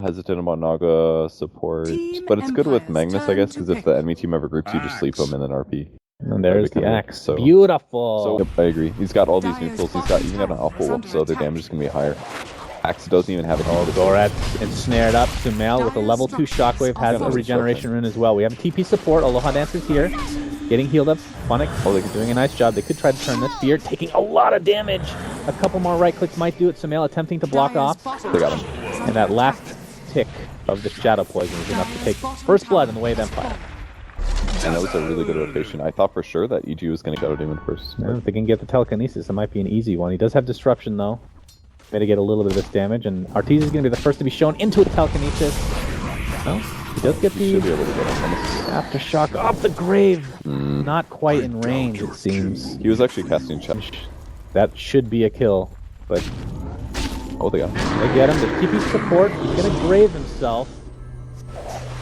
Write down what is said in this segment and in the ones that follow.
hesitant about Naga support, but it's good with Magnus, I guess, because if the enemy team ever groups you, just sleep them and then RP. And there's the axe. So, beautiful. So, yep, I agree. He's got all these neutrals. He's got even got an alpha whoop, so their damage is gonna be higher. Axe doesn't even have a TP. Gorat's ensnared up. Sumail with a level 2 shockwave has a regeneration rune as well. We have TP support. Alohadance is here. Getting healed up. Funnick, they're doing a nice job. They could try to turn this. Fear taking a lot of damage. A couple more right clicks might do it. Sumail attempting to block off. They got him. And that last tick of the Shadow Poison is enough to take first blood in the way of Empire. And that was a really good rotation. I thought for sure that EG was going to go to Demon first. Yeah, if they can get the telekinesis, it might be an easy one. He does have disruption though. Mitigate a little bit of this damage, and Arteezy is going to be the first to be shown into a telekinesis. Well, he does get the aftershock off the grave. Not quite in range, it seems. He was actually casting Check. That should be a kill, but oh, they got him. They get him. There's TP support. He's going to grave himself.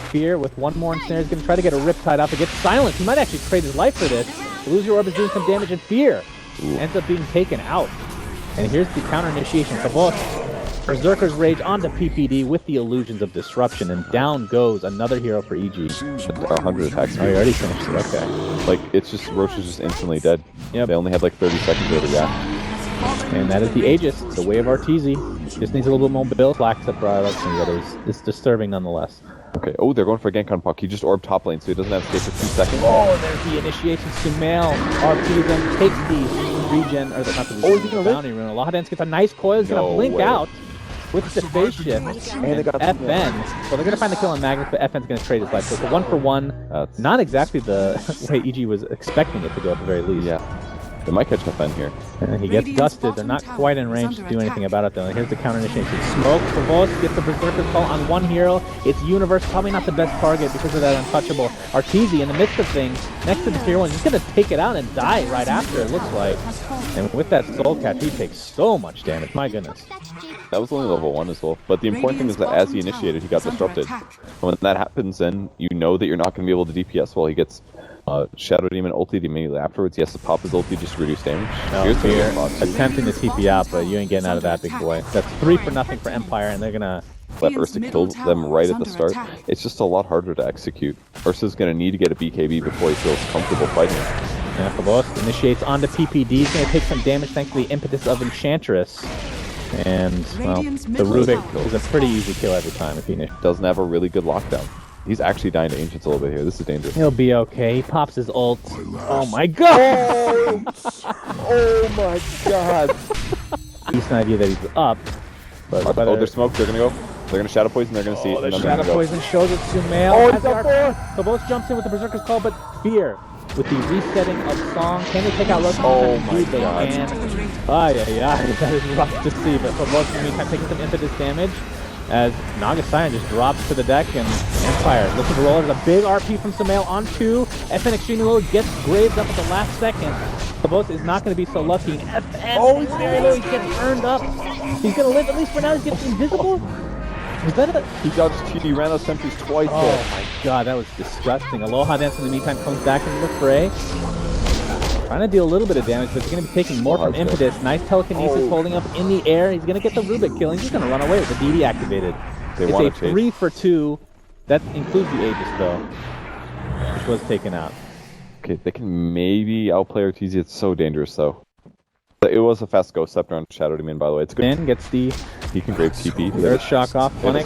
Fear with one more ensnare is going to try to get a Riptide up. It gets silenced. He might actually trade his life for this. Lose Your Orb is doing some damage, and Fear ends up being taken out. And here's the counter initiation. Berserker's Rage onto PPD with the illusions of disruption, and down goes another hero for EG. 100 attacks. Oh, you already finished it. Okay. Like, it's just, Roche is just instantly dead. Yep. They only had like 30 seconds to react. And that is the Aegis, the way of Arteezy. Just needs a little bit more build. Flax up Rylox, but it's disturbing nonetheless. Okay, oh, they're going for a Genkan Puck. He just orbed top lane, so he doesn't have to stay for 2 seconds. Oh, there's the initiation. Sumail RP then takes the regen, or not the regen, he's gonna bounty rune. Alohadance gets a nice coil. He's going to blink out with the phase shift. And FN, well, they're going to find the kill on Magnus, but FN's going to trade his life. So it's a 1-for-1. Not exactly the way EG was expecting it to go at the very least. Yeah. They might catch FN here. And he gets dusted. They're not quite in range to do anything about it, though. Here's the counter initiation. Smoke. Provos gets the Berserker's Call on one hero. It's Universe, probably not the best target because of that untouchable. Arteezy, in the midst of things, next to the tier 1, he's going to take it out and die right after, it looks like. And with that Soul Catch, he takes so much damage. My goodness. That was only level 1 as well. But the important thing is that as he initiated, he got disrupted. When that happens, then you know that you're not going to be able to DPS while he gets Shadow Demon ultied immediately afterwards. He has to pop his ulti just to reduce damage. Here's Fear attempting to TP out, but you ain't getting out of that, big boy. That's 3-0 for Empire, and they're gonna let Ursa kill them right at the start. It's just a lot harder to execute. Ursa's gonna need to get a BKB before he feels comfortable fighting. Yeah, Pavos initiates onto PPD. He's gonna take some damage thanks to the impetus of Enchantress. And, well, the Rubik is a pretty easy kill every time if he doesn't have a really good lockdown. He's actually dying to Ancients a little bit here. This is dangerous. He'll be okay. He pops his ult. Oh my god! Oh my god! Decent idea that he's up. But they're smoked. They're gonna go. They're gonna Shadow Poison. They're gonna see it. The Shadow Poison shows it to Sumail. Oh, he's up there! Pavos jumps in with the Berserker's Call, but Fear with the resetting of Song. Can they take out Roche? Oh my god. That is rough to see, but Pavos in the meantime taking some impetus damage. As Naga Scion just drops to the deck, and Empire looking to roll. There's a big RP from Sumail onto FN extremely low, gets graved up at the last second. Pavos is not going to be so lucky. FN, he's very low, he gets burned up. He's going to live, at least for now, he's getting invisible. Was that a... He got TD, ran out sentries twice. Oh my god, that was disgusting. Alohadance in the meantime comes back into the fray. Trying to deal a little bit of damage, but he's going to be taking more from impetus. Nice telekinesis holding up in the air. He's going to get the Rubik kill. He's just going to run away with the DD activated. It's a 3-for-2. That includes the Aegis, though, which was taken out. Okay, they can maybe outplay Arteezy. It's so dangerous, though. It was a fast Ghost Scepter on Shadow Demon, by the way. It's good. Ben gets the... He can grave TP. There's shock off. Funnick.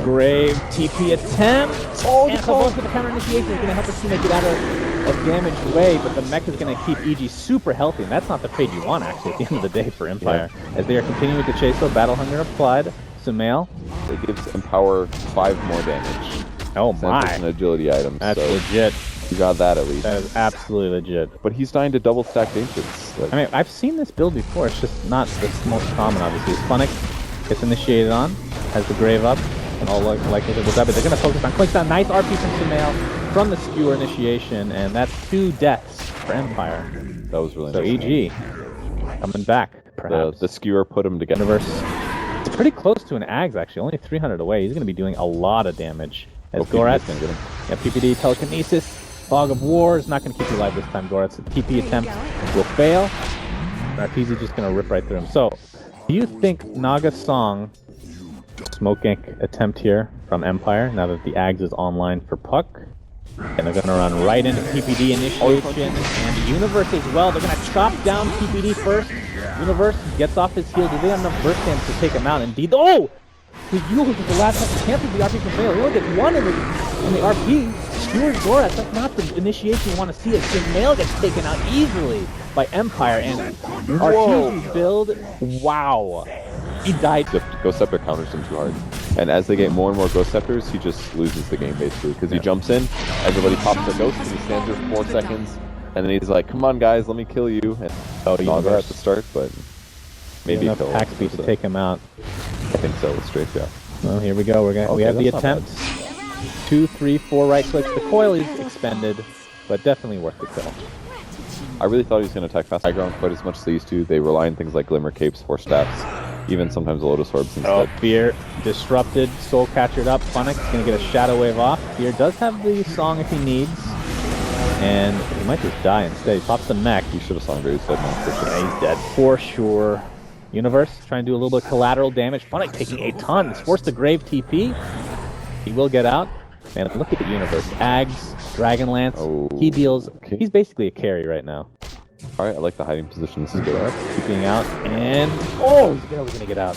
Grave TP attempt. Oh, and Pavos with the counter initiation is going to help his teammate get out of damaged way, but the mech is going to keep EG super healthy, and that's not the trade you want, actually, at the end of the day for Empire. Yeah. As they are continuing to chase, though, Battle Hunger applied. Sumail. It gives Empower 5 more damage. Oh my. An agility item. That's legit. You got that at least. That is absolutely legit. But he's dying to double stack Ancients. Like, I mean, I've seen this build before. It's just not the most common, obviously. Funnick gets initiated on, has the grave up, and all likelihood will die, but they're going to focus on clicks down. Nice RP from Sumail from the skewer initiation, and that's 2 deaths for Empire. That was really nice. So EG coming back, perhaps. The skewer put him together. Universe. It's pretty close to an Ags, actually. Only 300 away. He's going to be doing a lot of damage. As Gorat's going to get him. Yeah, PPD, telekinesis, Fog of War is not going to keep you alive this time. Gorat's TP attempt will fail. Arteezy just going to rip right through him. So, do you think Naga Song smoke gank attempt here from Empire now that the Ags is online for Puck. And they're going to run right into PPD initiation and Universe as well. They're going to chop down PPD first. Universe gets off his heel. Do they have enough burst damage to take him out? Indeed. Oh! The Yule was the last time. Cancels the RP from fail. He only gets one in the RP. Skewers Gorath. That's not the initiation you want to see. As Sumail gets taken out easily by Empire. And Arteezy's build. Wow. He died. Ghost Scepter counters him too hard. And as they get more and more Ghost Scepters, he just loses the game basically. Because he jumps in, everybody pops the Ghost, and he stands there for 4 seconds. And then he's like, come on guys, let me kill you. And Naga at the start, but maybe enough attack speed to take him out. I think so, with strafe, yeah. Well, here we go. We have the attempt. 2, 3, 4 right clicks. The coil is expended, but definitely worth the kill. I really thought he was going to attack fast high ground quite as much as they used to. They rely on things like Glimmer Capes, Force Staffs, even sometimes Lotus Orbs instead. Oh, Fear disrupted, Soul Catchered up. Funix is going to get a Shadow Wave off. Fear does have the song if he needs. And he might just die instead. He pops the mech. He should have sung Graves dead now for sure. Yeah, he's dead for sure. Universe trying to do a little bit of collateral damage. Funix taking a ton. It's forced the Grave TP. He will get out. Man, look at the Universe. Ags, Dragonlance. Oh, he deals. okay. He's basically a carry right now. Alright, I like the hiding position. This is good. Keeping out. And. Oh, he's barely going to get out.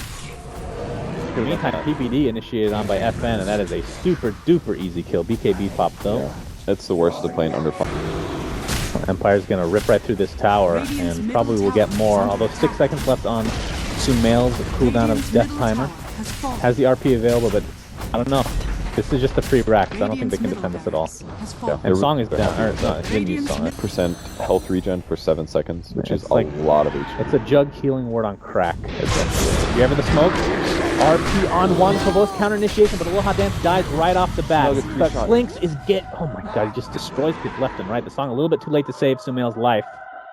In the meantime, PPD initiated on by FN, and that is a super duper easy kill. BKB pop though. Yeah. It's the worst of playing under fire. Empire's gonna rip right through this tower and probably will get more, although 6 seconds left on Sumail's cooldown of Death Timer. Has the RP available, but I don't know. This is just a free rack, so I don't think they can defend this at all. Yeah, and Song is down, or no, he didn't use Song. Percent health regen for 7 seconds, which is like a lot of HP. It's a jug healing ward on crack, essentially. You ever the smoke? RP on 1, Provokes counter initiation, but Alohadance dies right off the bat. But Flinks is oh my god, he just destroys people left and right. The Song a little bit too late to save Sumail's life.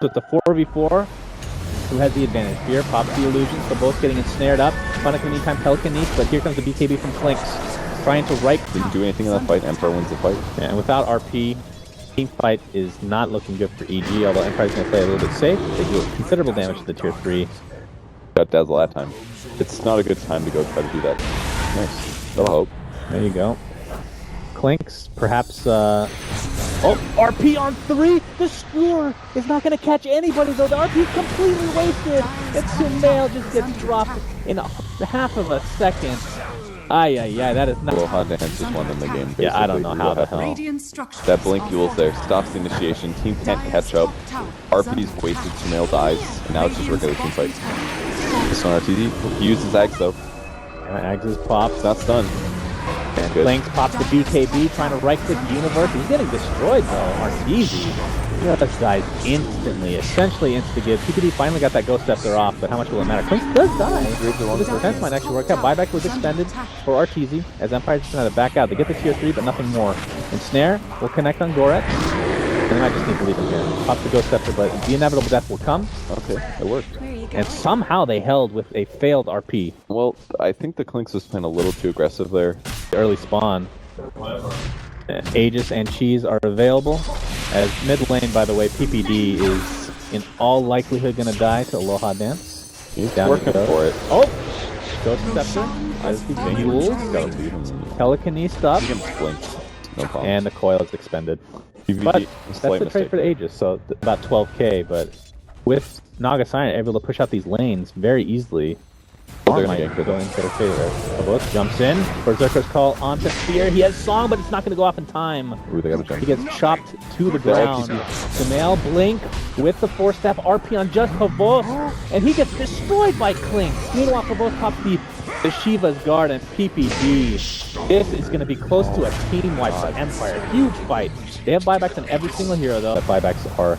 So it's a 4v4. Who has the advantage? Fear pops the illusions, so both getting ensnared up. Funix in the meantime, Telekinesis, but here comes the BKB from Flinks. Trying to Didn't do anything in that fight. Empire wins the fight. Yeah, and without RP, team fight is not looking good for EG, although Empire's going to play a little bit safe. They do considerable damage to the tier 3. Got Dazzle that time. It's not a good time to go try to do that. Nice. No hope. There you go. Clinks, perhaps, oh, RP on 3! The Skewer is not going to catch anybody, though. The RP is completely wasted. And Sumail just gets dropped in half of a second. That is not... Alohadance just won in the game, basically. Yeah, I don't know how the hell. That blink Yule's there, stops the initiation, team can't catch up, RP's wasted, Sumail dies, and now it's just regular team fight. This on Arteezy, he uses Ags though. Yeah, Ags is popped. It's not stunned. Flanks pops the BKB, trying to right-click Universe. He's getting destroyed though, Arteezy. Just dies instantly, essentially insta-give. PPD finally got that Ghost Scepter off, but how much will it matter? Clinks does die. This defense might actually work out. Buyback was expended for Arteezy, as Empire's just going to back out. They get the tier 3, but nothing more. Ensnare will connect on Gorath, and they might just need to leave him here. Pop the Ghost Scepter, but the inevitable death will come. Okay, it worked. And somehow they held with a failed RP. Well, I think the Clinks was playing a little too aggressive there. The early spawn. Aegis and Cheese are available. As mid lane, by the way, PPD is in all likelihood going to die to Alohadance. He's working for it. Oh! Ghost Scepter. As he fuels. Telekinesis up. He can blink. No problem. And the coil is expended. PPD, but that's the trade for the Aegis, so about 12k, but with Naga Sign able to push out these lanes very easily, they're might go into their favor. Provokes jumps in. Berserker's call onto Fear. He has Song, but it's not going to go off in time. Ooh, they got a jump. He gets chopped to the ground. Sumail blink with the 4-step RP on just Provokes, and he gets destroyed by Clinks. Meanwhile, Provokes pops the Shiva's Guard and PPD. This is going to be close to a team wipe for Empire. Huge fight. They have buybacks on every single hero, though. The buybacks are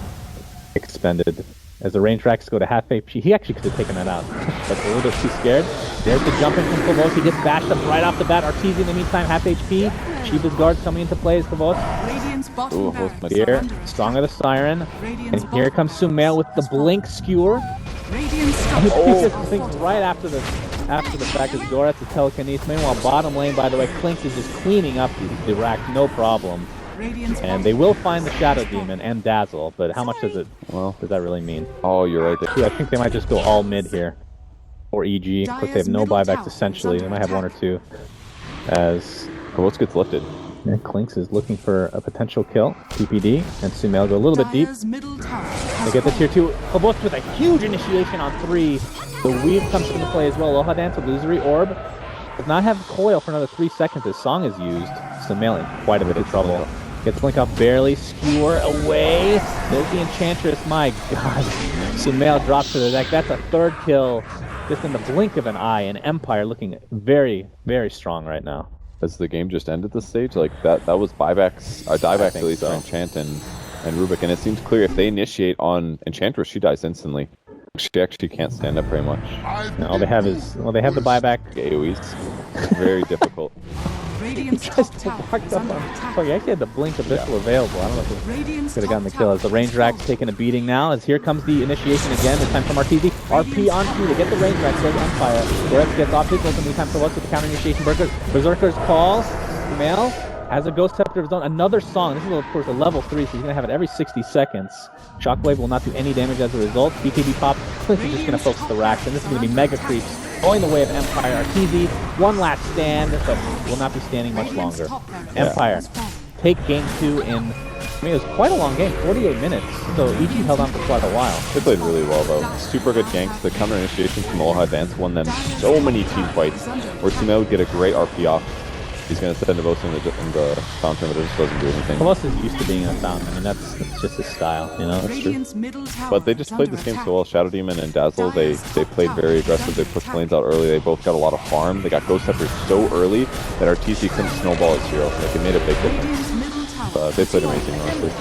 expended. As the range racks go to half HP, he actually could have taken that out, but a little bit too scared. There's the jumping from Provokes. He gets bashed up right off the bat. Arteezy in the meantime, half HP. Shiva's Guard coming into play as Provokes. Here, Song of the Siren. And here comes Sumail with the Blink Skewer. He just thinks right after the fact is Gorath is Telekinesis. Meanwhile, bottom lane, by the way, Clinks is just cleaning up the rack, no problem. And they will find the Shadow Demon and Dazzle, but how much does that really mean? Oh, you're right there. I think they might just go all mid here. or EG. Of course, they have no buybacks essentially. They might have one or two. As Kavos gets lifted. and Clinks is looking for a potential kill. TPD and Sumail go a little bit deep. They get the tier 2. Kavos with a huge initiation on 3. The weave comes into play as well. Alohadance, illusory orb. Does not have coil for another 3 seconds as Song is used. Sumail in quite a bit of trouble. Gets blink off barely. Skewer away. There's the Enchantress. My god. Sumail drops to the deck. That's a 3rd kill just in the blink of an eye. And Empire looking very, very strong right now. As the game just ended this stage, like that was buybacks, or diebacks at least for Enchant and Rubik, and it seems clear if they initiate on Enchantress, she dies instantly. She actually can't stand up very much. And all they have is, well, they have the buyback. AoEs. Very difficult. He just walked up on. Oh, he actually had the blink abyssal available. I don't know if he could have gotten the kill. As the range rack's taking a beating now. As here comes the initiation again. This time from Arteezy. RP on 2 to get the range rack. Goes Empire. Goretz gets off his ult in the meantime for what's with the counter initiation. Berserker's call. Sumail has a Ghost Scepter of his own. Another song. This is, of course, a level 3, so he's going to have it every 60 seconds. Shockwave will not do any damage as a result. BKB pop. Clinks is just going to focus the racks, and this is going to be Mega Creeps going the way of Empire. Arteezy, one last stand, but will not be standing much longer. Empire take game 2 in, I mean, it was quite a long game, 48 minutes, so EG held on for quite a while. They played really well, though. Super good ganks. The counter initiation from Alohadance won them so many team fights, where Sumail would get a great RP off. He's going to send the both in the fountain, but it just doesn't do anything. Kavos is used to being in a fountain. I mean, that's just his style, you know? That's true. But they just played this game so well. Shadow Demon and Dazzle, they played very aggressive. They pushed lanes out early. They both got a lot of farm. They got Ghost Scepters so early that Arteezy couldn't snowball his hero. Like, it made a big difference. They played amazing, honestly.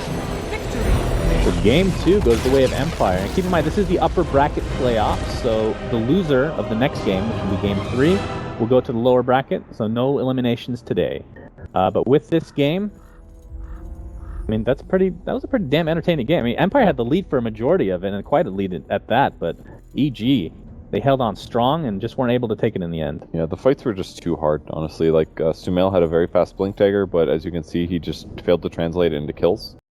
So game 2 goes the way of Empire. And keep in mind, this is the upper bracket playoffs, so the loser of the next game, which will be game 3, will go to the lower bracket, so no eliminations today. But with this game, I mean, that was a pretty damn entertaining game. I mean, Empire had the lead for a majority of it, and quite a lead at that, but EG, they held on strong and just weren't able to take it in the end. Yeah, the fights were just too hard, honestly. Like, Sumail had a very fast blink dagger, but as you can see, he just failed to translate it into kills.